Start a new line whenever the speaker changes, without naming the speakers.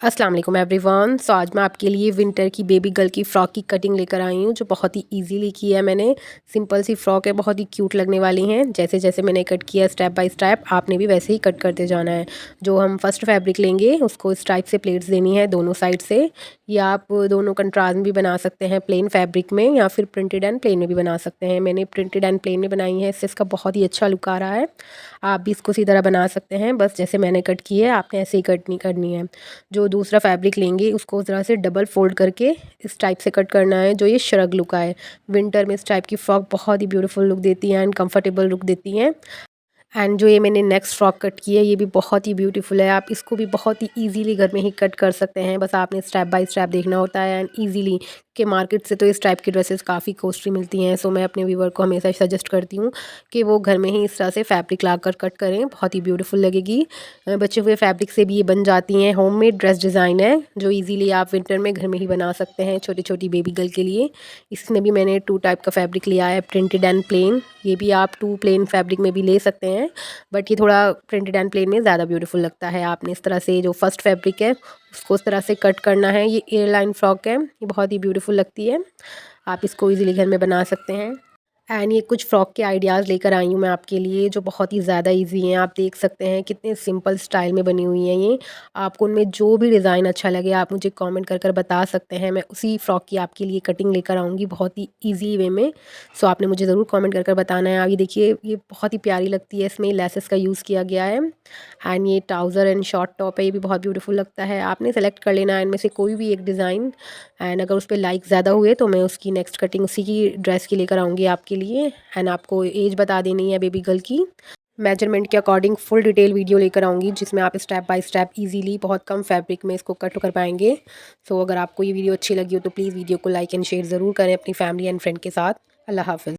अस्सलाम वालेकुम एवरीवन। सो आज मैं आपके लिए विंटर की बेबी गर्ल की फ़्रॉक की कटिंग लेकर आई हूँ, जो बहुत ही इजीली की है मैंने। सिंपल सी फ़्रॉक है, बहुत ही क्यूट लगने वाली हैं। जैसे जैसे मैंने कट किया स्टेप बाय स्टेप, आपने भी वैसे ही कट करते जाना है। जो हम फर्स्ट फैब्रिक लेंगे उसको इस टाइप से प्लेट्स देनी है दोनों साइड से, या आप दोनों कंट्रास्ट भी बना सकते हैं प्लेन फैब्रिक में, या फिर प्रिंटेड एंड प्लेन में भी बना सकते हैं। मैंने प्रिंटेड एंड प्लेन में बनाई है, इससे इसका बहुत ही अच्छा लुक आ रहा है। आप भी इसको इसी तरह बना सकते हैं, बस जैसे मैंने कट की है आपने ऐसे ही कटनी करनी है। जो दूसरा फैब्रिक लेंगे उसको उस तरह से डबल फोल्ड करके इस टाइप से कट करना है, जो ये शरग लुक आए। विंटर में इस टाइप की फ्रॉक बहुत ही ब्यूटीफुल लुक देती हैं एंड कंफर्टेबल लुक देती हैं। एंड जो ये मैंने नेक्स्ट फ्रॉक कट की है ये भी बहुत ही ब्यूटीफुल है। आप इसको भी बहुत ही इजीली घर में ही कट कर सकते हैं, बस आपने स्टेप बाय स्टेप देखना होता है एंड इजीली। कि मार्केट से तो इस टाइप की ड्रेसेस काफ़ी कॉस्टली मिलती हैं, सो मैं अपने व्यूवर को हमेशा सजेस्ट करती हूँ कि वो घर में ही इस तरह से फैब्रिक ला कर कट करें, बहुत ही ब्यूटीफुल लगेगी। बचे हुए फैब्रिक से भी ये बन जाती हैं। होममेड ड्रेस डिज़ाइन है जो इजीली आप विंटर में घर में ही बना सकते हैं छोटी छोटी बेबी गर्ल के लिए। इसमें भी मैंने 2 टाइप का फैब्रिक लिया है, प्रिंटेड एंड प्लेन। ये भी आप 2 प्लेन फैब्रिक में भी ले सकते हैं, बट ये थोड़ा प्रिंटेड एंड प्लेन में ज़्यादा ब्यूटीफुल लगता है। आपने इस तरह से जो फर्स्ट फैब्रिक है उसको इस तरह से कट करना है। ये एयरलाइन फ्रॉक है, ये बहुत ही ब्यूटीफुल लगती है। आप इसको इजीली घर में बना सकते हैं। एंड ये कुछ फ्रॉक के आइडियाज़ लेकर आई हूँ मैं आपके लिए, जो बहुत ही ज़्यादा इजी हैं। आप देख सकते हैं कितने सिंपल स्टाइल में बनी हुई हैं ये। आपको उनमें जो भी डिज़ाइन अच्छा लगे आप मुझे कमेंट कर कर बता सकते हैं, मैं उसी फ्रॉक की आपके लिए कटिंग लेकर आऊँगी बहुत ही इजी वे में। सो आपने मुझे ज़रूर कमेंट कर कर बताना है। आगे देखिए ये बहुत ही प्यारी लगती है, इसमें लेसेस का यूज़ किया गया है। एंड ये ट्राउज़र एंड शॉर्ट टॉप है, ये भी बहुत ब्यूटीफुल लगता है। आपने सेलेक्ट कर लेना है इनमें से कोई भी एक डिज़ाइन, एंड अगर उस पे लाइक ज़्यादा हुए तो मैं उसकी नेक्स्ट कटिंग उसी की ड्रेस की लेकर आऊँगी आपके लिए। एंड आपको एज बता देनी है बेबी गर्ल की। मेजरमेंट के अकॉर्डिंग फुल डिटेल वीडियो लेकर आऊँगी, जिसमें आप स्टेप बाय स्टेप इजीली बहुत कम फैब्रिक में इसको कट कर पाएंगे। सो अगर आपको ये वीडियो अच्छी लगी हो तो प्लीज़ वीडियो को लाइक एंड शेयर ज़रूर करें अपनी फैमिली एंड फ्रेंड के साथ। अल्लाह हाफ़िज़।